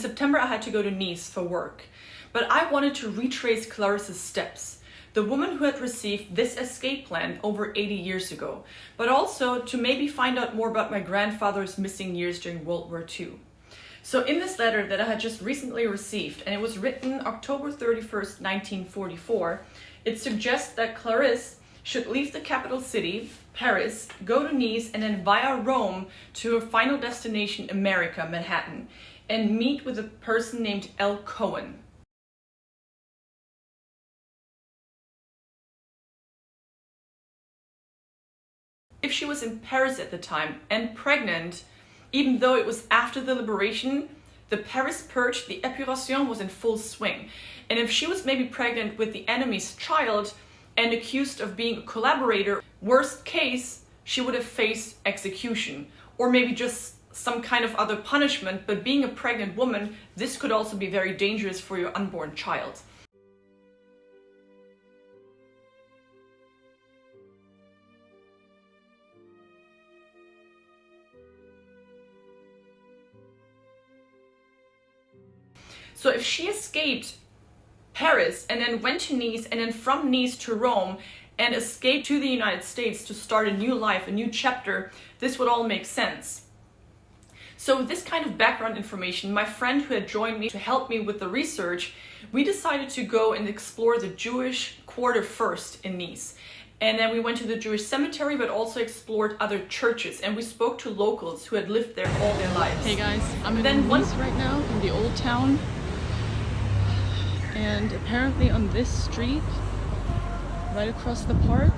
September I had to go to Nice for work. But I wanted to retrace Clarisse's steps, the woman who had received this escape plan over 80 years ago, but also to maybe find out more about my grandfather's missing years during World War II. So in this letter that I had just recently received, and it was written October 31st, 1944, it suggests that Clarisse should leave the capital city, Paris, go to Nice, and then via Rome to her final destination, America, Manhattan, and meet with a person named L. Cohen. If she was in Paris at the time and pregnant, even though it was after the liberation, the Paris Purge, the épuration, was in full swing. And if she was maybe pregnant with the enemy's child and accused of being a collaborator, worst case, she would have faced execution or maybe just some kind of other punishment. But being a pregnant woman, this could also be very dangerous for your unborn child. So if she escaped Paris and then went to Nice and then from Nice to Rome and escaped to the United States to start a new life, a new chapter, this would all make sense. So with this kind of background information, my friend who had joined me to help me with the research, we decided to go and explore the Jewish quarter first in Nice. And then we went to the Jewish cemetery, but also explored other churches. And we spoke to locals who had lived there all their lives. Hey guys, I'm in Nice right now, in the old town. And apparently on this street, right across the park,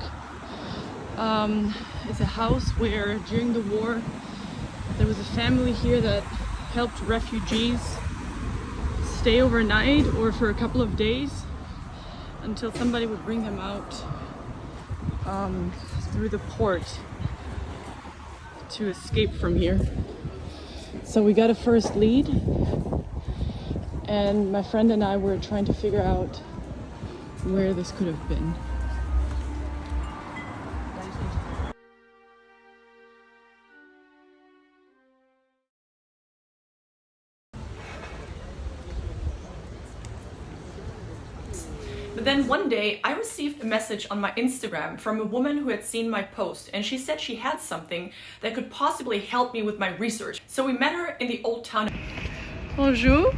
is a house where during the war there was a family here that helped refugees stay overnight or for a couple of days until somebody would bring them out through the port to escape from here. So we got a first lead, and my friend and I were trying to figure out where this could have been. But then one day I received a message on my Instagram from a woman who had seen my post, and she said she had something that could possibly help me with my research. So we met her in the old town. Bonjour.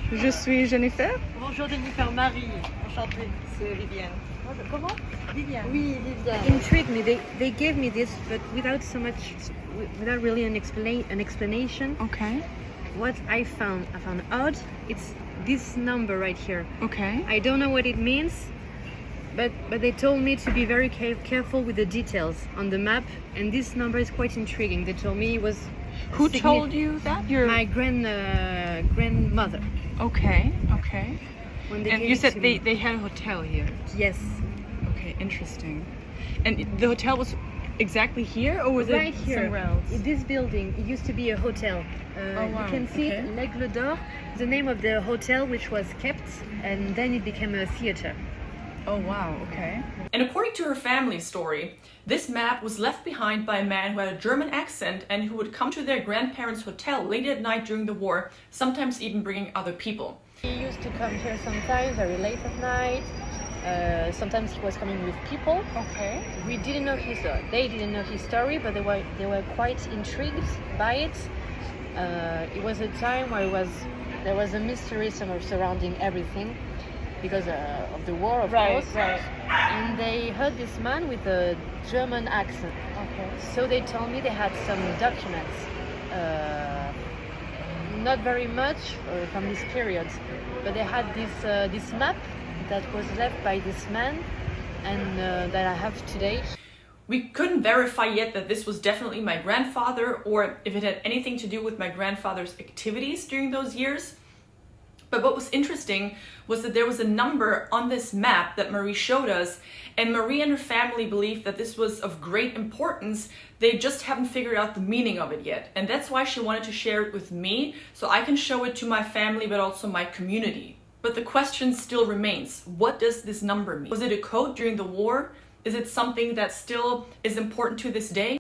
Je suis Jennifer. Bonjour Jennifer, Marie, enchantée, c'est Viviane. Comment? Viviane. Oui, Viviane. Intrigued me. They gave me this, but without really an explanation. Okay. What I found odd. It's this number right here. Okay. I don't know what it means, but they told me to be very careful with the details on the map, and this number is quite intriguing. They told me it was. Who told you that? My grandmother. Okay. Okay. When they And you said they had a hotel here. Yes. Okay, interesting. And the hotel was exactly here, or was right it here, somewhere else? in this building. It used to be a hotel. Oh, wow. You can see Okay. L'Aigle d'Or, the name of the hotel, which was kept, and then it became a theater. Oh wow, okay. And according to her family story, this map was left behind by a man who had a German accent and who would come to their grandparents' hotel late at night during the war, sometimes even bringing other people. He used to come here sometimes, very late at night. Sometimes he was coming with people. Okay. They didn't know his story, but they were quite intrigued by it. It was a time where there was a mystery surrounding everything because of the war, of course. Right. And they heard this man with a German accent. Okay. So they told me they had some documents, not very much from this period, but they had this map that was left by this man, and that I have today. We couldn't verify yet that this was definitely my grandfather or if it had anything to do with my grandfather's activities during those years. But what was interesting was that there was a number on this map that Marie showed us, and Marie and her family believed that this was of great importance. They just haven't figured out the meaning of it yet. And that's why she wanted to share it with me, so I can show it to my family, but also my community. But the question still remains, what does this number mean? Was it a code during the war? Is it something that still is important to this day?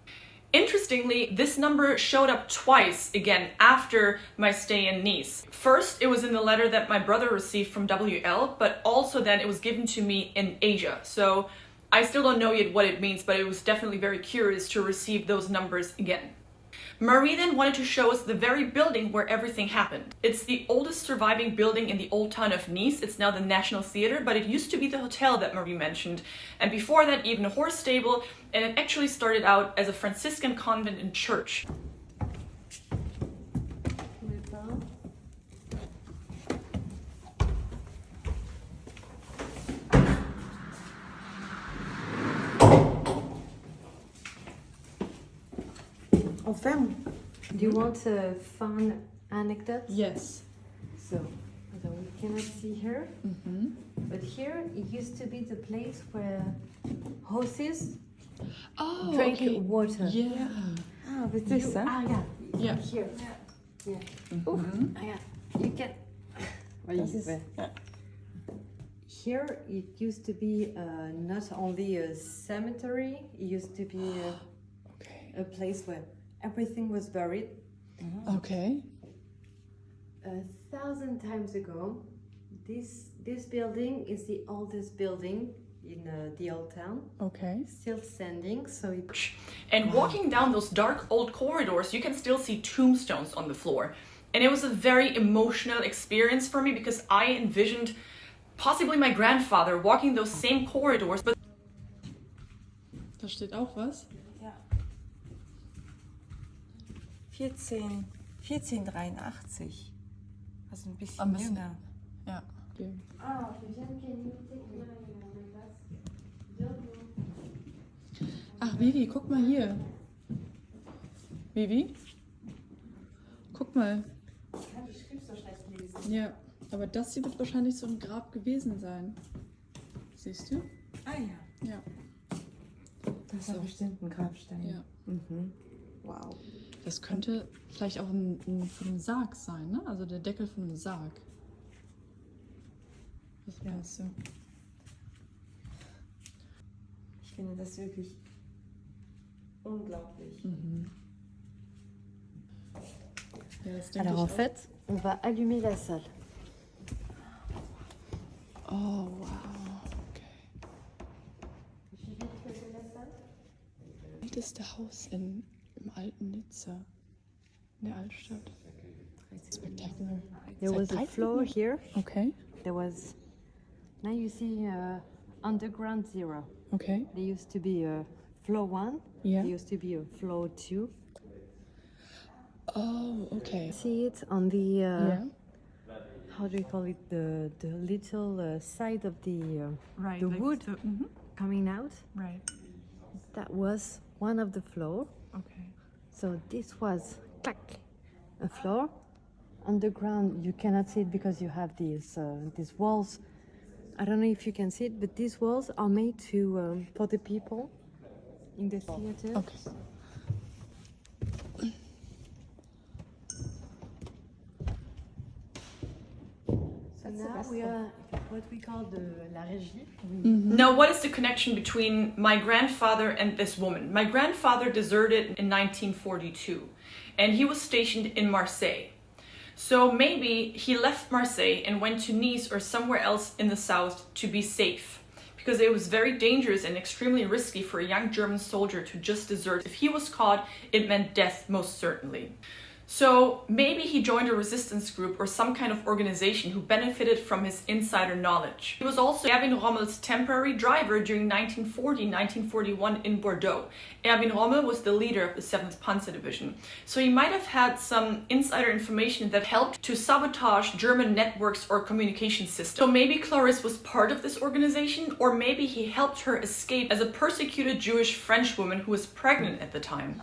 Interestingly, this number showed up twice again after my stay in Nice. First, it was in the letter that my brother received from WL, but also then it was given to me in Asia. So I still don't know yet what it means, but it was definitely very curious to receive those numbers again. Marie then wanted to show us the very building where everything happened. It's the oldest surviving building in the old town of Nice. It's now the National Theatre, but it used to be the hotel that Marie mentioned. And before that, even a horse stable. And it actually started out as a Franciscan convent and church. Do you want a fun anecdote? Yes. So we cannot see here, but here it used to be the place where horses drank water. Yeah. Ah, but This, huh? yeah. Yeah. Here. Yeah. Yeah. You can. Here it used to be not only a cemetery, it used to be a place where everything was buried. Okay. 1,000 times ago, this building is the oldest building in the old town. Okay. Still standing, so it... And walking down those dark old corridors, you can still see tombstones on the floor. And it was a very emotional experience for me because I envisioned possibly my grandfather walking those same corridors, but Da steht auch was. Ja. 1483. Also ein bisschen jünger. Ja. Okay. Ach, Vivi, guck mal hier. Vivi? Guck mal. Ja, aber das hier wird wahrscheinlich so ein Grab gewesen sein. Siehst du? Ah ja. Ja. Das war bestimmt ein Grabstein. Ja. Mhm. Wow. Das könnte vielleicht auch von einem Sarg sein, ne? Also der Deckel von einem Sarg. Was meinst du? Ich finde das wirklich unglaublich. Ja, das denke Alors en ich auch. fait, on va allumer la salle. Oh, wow. Okay. Älteste Haus im alten Nizza, in der Altstadt. Spectacular. There was a floor here. Okay, There was... Now you see underground 0. okay. There used to be a floor 1. Yeah. There used to be a floor 2. Oh, okay. See it on the... Yeah. How do you call it? The little side of the right, the like wood the- coming out. right. That was one of the floor. Okay. So this was clack, a floor. Underground, you cannot see it because you have these walls. I don't know if you can see it, but these walls are made to for the people in the theater. Okay. So now we are what we call la régie. Now, what is the connection between my grandfather and this woman? My grandfather deserted in 1942, and he was stationed in Marseille. So maybe he left Marseille and went to Nice or somewhere else in the south to be safe, because it was very dangerous and extremely risky for a young German soldier to just desert. If he was caught, it meant death most certainly. So maybe he joined a resistance group or some kind of organization who benefited from his insider knowledge. He was also Erwin Rommel's temporary driver during 1940-1941 in Bordeaux. Erwin Rommel was the leader of the 7th Panzer Division. So he might have had some insider information that helped to sabotage German networks or communication systems. So maybe Clarisse was part of this organization, or maybe he helped her escape as a persecuted Jewish French woman who was pregnant at the time.